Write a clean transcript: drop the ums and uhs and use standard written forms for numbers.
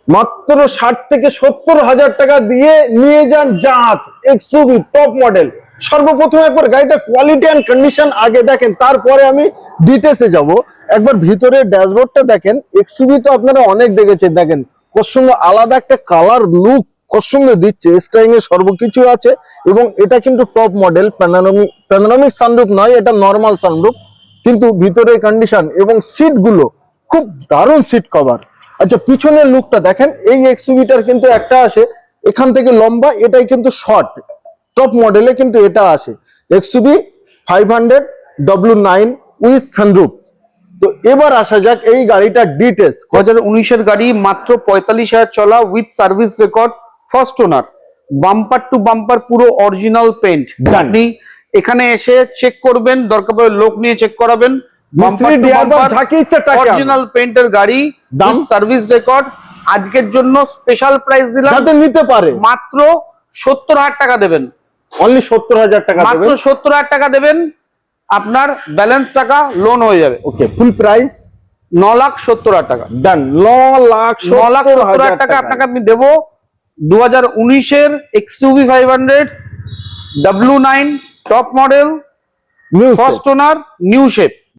মাত্র 60 থেকে 70 হাজার টাকা দিয়ে নিয়ে যান জাহাজ এক্সইউভি টপ মডেল। সর্বপ্রথম একবার গাড়িটা কোয়ালিটি এন্ড কন্ডিশন আগে দেখেন, তারপরে আমি ডিটেলসে যাব। একবার ভিতরে ড্যাশবোর্ডটা দেখেন, এক্সইউভি তো আপনারা অনেক দেখেছেন, দেখেন কত সুন্দর আলাদা একটা কালার লুক কত সুন্দর দিচ্ছে, স্টাইং এ সর্বকিছু আছে। এবং এটা কিন্তু টপ মডেল, প্যানোরামিক সানরুফ নয়, এটা নরমাল সানরুফ, কিন্তু ভিতরে কন্ডিশন এবং সিট গুলো খুব দারুণ সিট কভার। আচ্ছা, পিছনের লুকটা দেখেন, এই এক্সইউভিটার কিন্তু একটা আসে এখান থেকে লম্বা, এটাই কিন্তু শর্ট, টপ মডেলে কিন্তু এটা আসে এক্সইউভি 500 W9 উইথ সানরুফ। তো এবার আসা যাক এই গাড়িটার ডিটেলস। 2019 গাড়ি, মাত্র 45,000 চলা, with service record, first owner, bumper to bumper পুরো অরিজিনাল পেন্ট। আপনি এখানে এসে চেক করবেন, দরকার পড়লে লোক নিয়ে চেক করাবেন। অরিজিনাল পেন্টের গাড়ি, দাম সার্ভিস রেকর্ড। আজকের জন্য স্পেশাল প্রাইস দিলাম, যাতে নিতে পারে মাত্র 70,000 টাকা দেবেন। অনলি 70,000 টাকা, মাত্র 70,000 টাকা দেবেন, আপনার ব্যালেন্স টাকা লোন হয়ে যাবে। ওকে, ফুল প্রাইস 9,70,000 টাকা। ডান, 9,70,000 টাকা আপনাকে আমি দেবো। 2019 এর XUV 500 W9 top model, first owner, new shape.